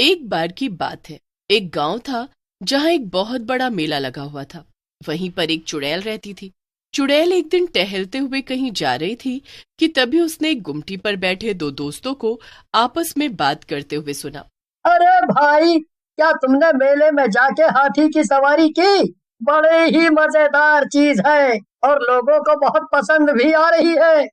एक बार की बात है। एक गांव था जहां एक बहुत बड़ा मेला लगा हुआ था। वहीं पर एक चुड़ैल रहती थी। चुड़ैल एक दिन टहलते हुए कहीं जा रही थी कि तभी उसने एक गुमटी पर बैठे दो दोस्तों को आपस में बात करते हुए सुना। अरे भाई, क्या तुमने मेले में जाके हाथी की सवारी की? बड़े ही मजेदार चीज है और लोगों को बहुत पसंद भी आ रही है।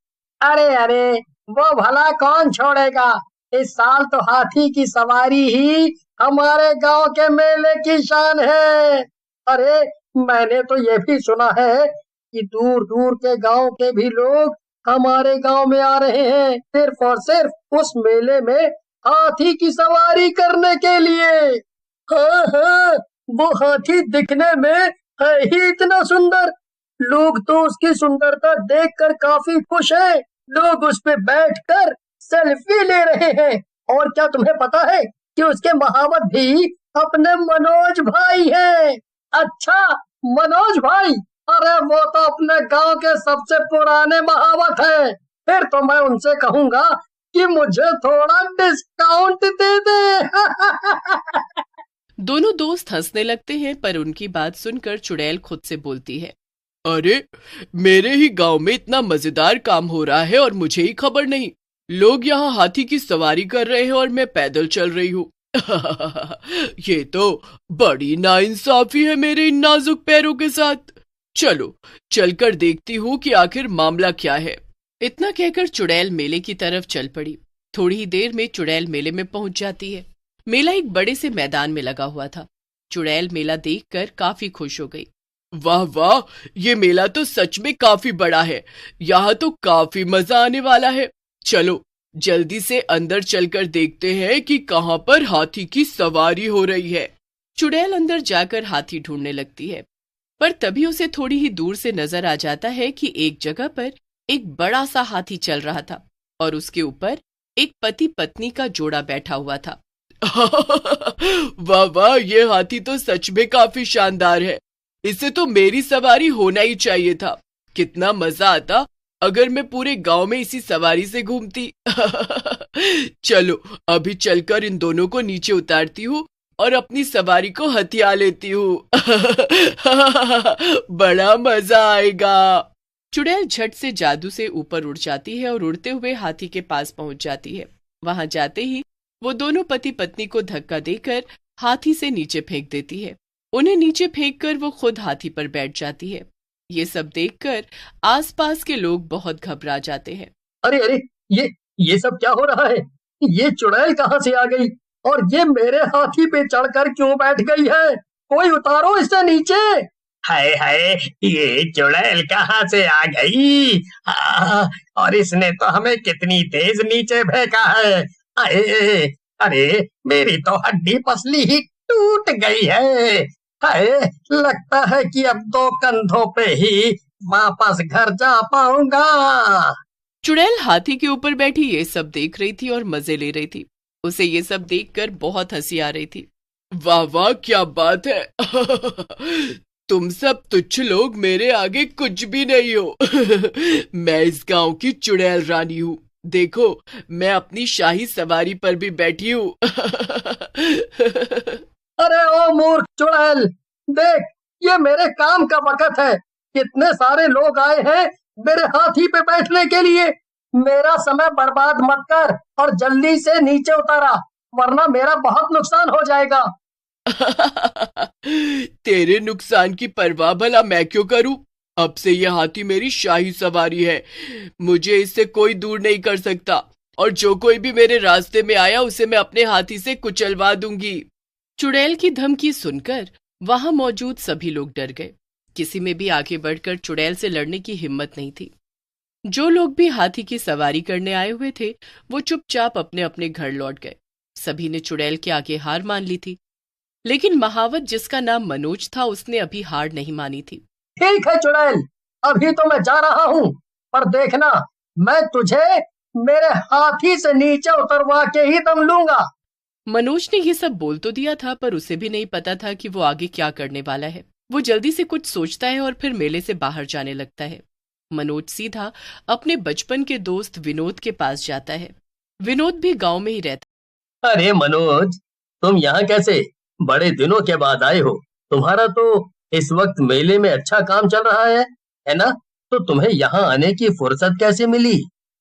अरे अरे, वो भला कौन छोड़ेगा। इस साल तो हाथी की सवारी ही हमारे गांव के मेले की शान है। अरे, मैंने तो ये भी सुना है कि दूर दूर के गांव के भी लोग हमारे गांव में आ रहे हैं, सिर्फ और सिर्फ उस मेले में हाथी की सवारी करने के लिए। हाँ हाँ, वो हाथी दिखने में है ही इतना सुंदर। लोग तो उसकी सुंदरता देखकर काफी खुश हैं। लोग उस पे बैठकर सेल्फी ले रहे हैं। और क्या तुम्हें पता है कि उसके महावत भी अपने मनोज भाई हैं? अच्छा, मनोज भाई? अरे वो तो अपने गांव के सबसे पुराने महावत हैं। फिर तो मैं उनसे कहूंगा कि मुझे थोड़ा डिस्काउंट दे दे। दोनों दोस्त हंसने लगते हैं, पर उनकी बात सुनकर चुड़ैल खुद से बोलती है। अरे, मेरे ही गांव में इतना मजेदार काम हो रहा है और मुझे ही खबर नहीं। लोग यहाँ हाथी की सवारी कर रहे हैं और मैं पैदल चल रही हूँ। ये तो बड़ी नाइंसाफी है मेरे इन नाजुक पैरों के साथ। चलो, चलकर देखती हूँ कि आखिर मामला क्या है। इतना कहकर चुड़ैल मेले की तरफ चल पड़ी। थोड़ी ही देर में चुड़ैल मेले में पहुंच जाती है। मेला एक बड़े से मैदान में लगा हुआ था। चुड़ैल मेला देखकर काफी खुश हो गई। वाह वाह, ये मेला तो सच में काफी बड़ा है। यहाँ तो काफी मजा आने वाला है। चलो, जल्दी से अंदर चलकर देखते हैं कि कहाँ पर हाथी की सवारी हो रही है। चुड़ैल अंदर जाकर हाथी ढूंढने लगती है, पर तभी उसे थोड़ी ही दूर से नजर आ जाता है कि एक जगह पर एक बड़ा सा हाथी चल रहा था और उसके ऊपर एक पति पत्नी का जोड़ा बैठा हुआ था। वाह वाह, ये हाथी तो सच में काफी शानदार है। इसे तो मेरी सवारी होना ही चाहिए था। कितना मजा आता अगर मैं पूरे गांव में इसी सवारी से घूमती। चलो, अभी चलकर इन दोनों को नीचे उतारती हूँ और अपनी सवारी को हथिया लेती हूँ। बड़ा मजा आएगा। चुड़ैल झट से जादू से ऊपर उड़ जाती है और उड़ते हुए हाथी के पास पहुंच जाती है। वहां जाते ही वो दोनों पति पत्नी को धक्का देकर हाथी से नीचे फेंक देती है। उन्हें नीचे फेंककर वो खुद हाथी पर बैठ जाती है। ये सब देखकर आसपास के लोग बहुत घबरा जाते हैं। अरे अरे, ये सब क्या हो रहा है? ये चुड़ैल कहाँ से आ गई और ये मेरे हाथी पे चढ़कर क्यों बैठ गई है? कोई उतारो इसे नीचे। हाय हाय, ये चुड़ैल कहाँ से आ गई? और इसने तो हमें कितनी तेज नीचे फेंका है। अरे अरे, मेरी तो हड्डी पसली ही टूट गई है। हाय, लगता है कि अब दो कंधों पे ही वापस घर जा पाऊंगा। चुड़ैल हाथी के ऊपर बैठी ये सब देख रही थी और मजे ले रही थी। उसे ये सब देखकर बहुत हंसी आ रही थी। वाह वाह, क्या बात है। तुम सब तुच्छ लोग मेरे आगे कुछ भी नहीं हो। मैं इस गांव की चुड़ैल रानी हूँ। देखो, मैं अपनी शाही सवारी पर भी बैठी हूँ। अरे ओ मूर्ख चुड़ैल, देख, ये मेरे काम का वक्त है। कितने सारे लोग आए हैं मेरे हाथी पे बैठने के लिए। मेरा समय बर्बाद मत कर और जल्दी से नीचे उतारा, वरना मेरा बहुत नुकसान हो जाएगा। तेरे नुकसान की परवाह भला मैं क्यों करूं? अब से यह हाथी मेरी शाही सवारी है। मुझे इससे कोई दूर नहीं कर सकता और जो कोई भी मेरे रास्ते में आया उसे मैं अपने हाथी से कुचलवा दूंगी। चुड़ैल की धमकी सुनकर वहां मौजूद सभी लोग डर गए। किसी में भी आगे बढ़कर चुड़ैल से लड़ने की हिम्मत नहीं थी। जो लोग भी हाथी की सवारी करने आए हुए थे वो चुपचाप अपने अपने घर लौट गए। सभी ने चुड़ैल के आगे हार मान ली थी, लेकिन महावत जिसका नाम मनोज था उसने अभी हार नहीं मानी थी। ठीक है चुड़ैल, अभी तो मैं जा रहा हूँ, पर देखना, मैं तुझे मेरे हाथी से नीचे उतरवा के ही दम लूंगा। मनोज ने ये सब बोल तो दिया था, पर उसे भी नहीं पता था कि वो आगे क्या करने वाला है। वो जल्दी से कुछ सोचता है और फिर मेले से बाहर जाने लगता है। मनोज सीधा अपने बचपन के दोस्त विनोद के पास जाता है। विनोद भी गांव में ही रहता। अरे मनोज, तुम यहाँ कैसे? बड़े दिनों के बाद आए हो। तुम्हारा तो इस वक्त मेले में अच्छा काम चल रहा है ना? तो तुम्हें यहाँ आने की फुर्सत कैसे मिली?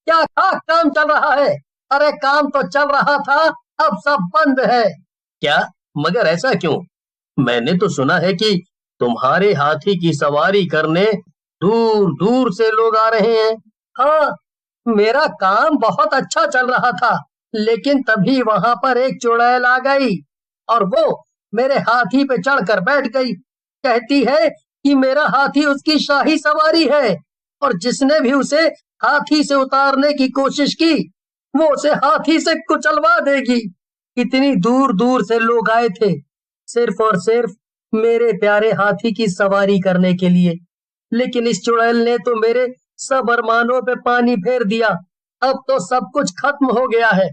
क्या खास काम चल रहा है? अरे काम तो चल रहा था, अब सब बंद है। क्या? मगर ऐसा क्यों? मैंने तो सुना है कि तुम्हारे हाथी की सवारी करने दूर दूर से लोग आ रहे हैं। हाँ, मेरा काम बहुत अच्छा चल रहा था, लेकिन तभी वहां पर एक चुड़ैल आ गई और वो मेरे हाथी पे चढ़कर बैठ गई। कहती है कि मेरा हाथी उसकी शाही सवारी है और जिसने भी उसे हाथी से उतारने की कोशिश की, वो उसे हाथी से कुचलवा देगी। इतनी दूर दूर से लोग आए थे, सिर्फ और सिर्फ मेरे प्यारे हाथी की सवारी करने के लिए। लेकिन इस चुड़ैल ने तो मेरे सब अरमानों पे पानी फेर दिया। अब तो सब कुछ खत्म हो गया है।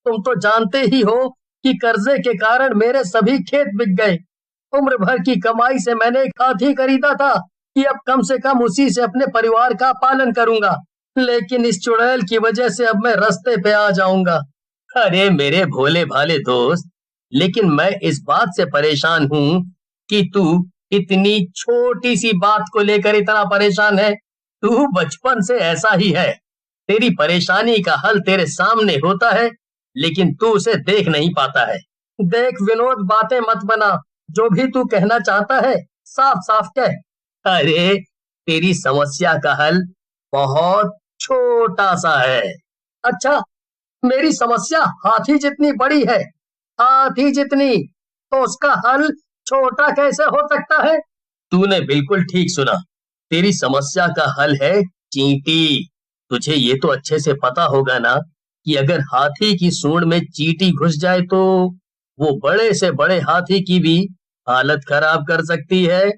तुम तो जानते ही हो कि कर्जे के कारण मेरे सभी खेत बिक गए। उम्र भर की कमाई से मैंने एक हाथी खरीदा था कि अब कम से कम उसी से अपने परिवार का पालन करूंगा, लेकिन इस चुड़ैल की वजह से अब मैं रास्ते पे आ जाऊंगा। अरे मेरे भोले भाले दोस्त, लेकिन मैं इस बात से परेशान हूँ कि तू इतनी छोटी सी बात को लेकर इतना परेशान है। तू बचपन से ऐसा ही है। तेरी परेशानी का हल तेरे सामने होता है, लेकिन तू उसे देख नहीं पाता है। देख विनोद, बातें मत बना। जो भी तू कहना चाहता है साफ साफ कह। अरे तेरी समस्या का हल बहुत छोटा सा है। अच्छा, मेरी समस्या हाथी जितनी बड़ी है? हाथी जितनी? तो उसका हल छोटा कैसे हो सकता है? तूने बिल्कुल ठीक सुना। तेरी समस्या का हल है चींटी। तुझे ये तो अच्छे से पता होगा ना कि अगर हाथी की सूंड में चींटी घुस जाए तो वो बड़े से बड़े हाथी की भी हालत खराब कर सकती है।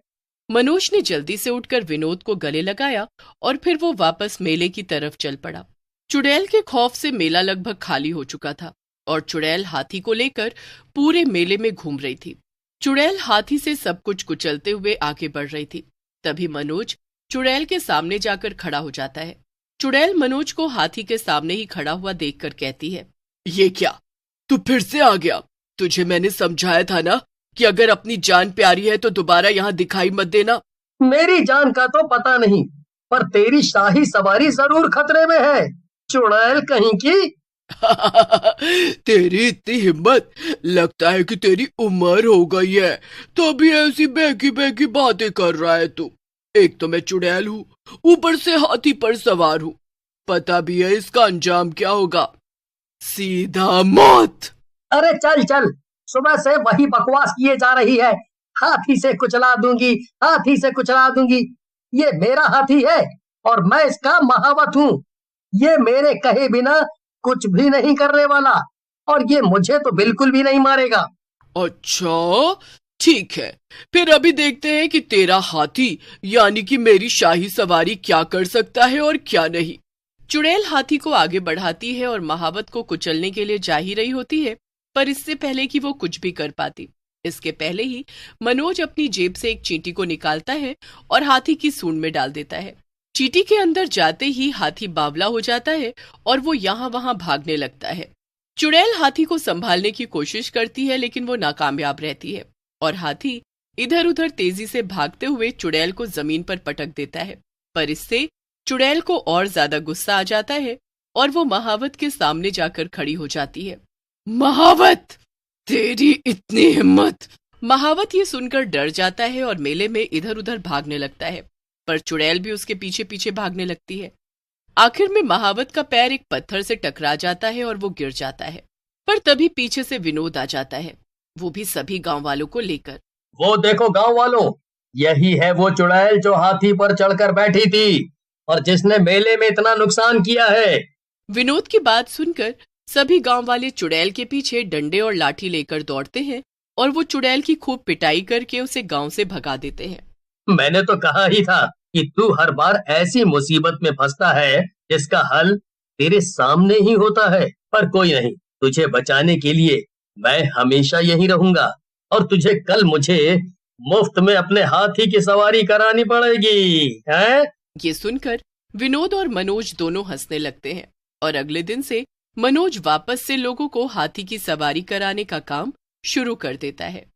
मनोज ने जल्दी से उठकर विनोद को गले लगाया और फिर वो वापस मेले की तरफ चल पड़ा। चुड़ैल के खौफ से मेला लगभग खाली हो चुका था और चुड़ैल हाथी को लेकर पूरे मेले में घूम रही थी। चुड़ैल हाथी से सब कुछ कुचलते हुए आगे बढ़ रही थी। तभी मनोज चुड़ैल के सामने जाकर खड़ा हो जाता है। चुड़ैल मनोज को हाथी के सामने ही खड़ा हुआ देखकर कहती है, ये क्या, तू फिर से आ गया? तुझे मैंने समझाया था ना कि अगर अपनी जान प्यारी है तो दोबारा यहाँ दिखाई मत देना। मेरी जान का तो पता नहीं, पर तेरी शाही सवारी जरूर खतरे में है, चुड़ैल कहीं की। तेरी इतनी हिम्मत, लगता है कि तेरी उम्र हो गई है तभी ऐसी बहकी बहकी बातें कर रहा है तू। एक तो मैं चुड़ैल हूँ, ऊपर से हाथी पर सवार हूँ। पता भी है इसका अंजाम क्या होगा, सीधा मौत। अरे चल चल, सुबह से वही बकवास किए जा रही है। हाथी से कुचला दूंगी, हाथी से कुचला दूंगी। ये मेरा हाथी है और मैं इसका महावत हूँ। ये मेरे कहे बिना कुछ भी नहीं करने वाला और ये मुझे तो बिल्कुल भी नहीं मारेगा। अच्छा ठीक है, फिर अभी देखते हैं कि तेरा हाथी यानी कि मेरी शाही सवारी क्या कर सकता है और क्या नहीं। चुड़ैल हाथी को आगे बढ़ाती है और महावत को कुचलने के लिए जा ही रही होती है, पर इससे पहले कि वो कुछ भी कर पाती, इसके पहले ही मनोज अपनी जेब से एक चींटी को निकालता है और हाथी की सूंड में डाल देता है। चींटी के अंदर जाते ही हाथी बावला हो जाता है और वो यहाँ वहां भागने लगता है। चुड़ैल हाथी को संभालने की कोशिश करती है, लेकिन वो नाकामयाब रहती है और हाथी इधर उधर तेजी से भागते हुए चुड़ैल को जमीन पर पटक देता है। पर इससे चुड़ैल को और ज्यादा गुस्सा आ जाता है और वो महावत के सामने जाकर खड़ी हो जाती है। महावत, तेरी इतनी हिम्मत! महावत ये सुनकर डर जाता है और मेले में इधर उधर भागने लगता है, पर चुड़ैल भी उसके पीछे पीछे भागने लगती है। आखिर में महावत का पैर एक पत्थर से टकरा जाता है और वो गिर जाता है। पर तभी पीछे से विनोद आ जाता है, वो भी सभी गांव वालों को लेकर। वो देखो गांव वालों, यही है वो चुड़ैल जो हाथी पर चढ़कर बैठी थी और जिसने मेले में इतना नुकसान किया है। विनोद की बात सुनकर सभी गांव वाले चुड़ैल के पीछे डंडे और लाठी लेकर दौड़ते हैं और वो चुड़ैल की खूब पिटाई करके उसे गांव से भगा देते हैं। मैंने तो कहा ही था कि तू हर बार ऐसी मुसीबत में फंसता है जिसका हल तेरे सामने ही होता है। पर कोई नहीं, तुझे बचाने के लिए मैं हमेशा यहीं रहूंगा और तुझे कल मुझे मुफ्त में अपने हाथी की सवारी करानी पड़ेगी, हैं? ये सुनकर विनोद और मनोज दोनों हंसने लगते हैं और अगले दिन से मनोज वापस से लोगों को हाथी की सवारी कराने का काम शुरू कर देता है।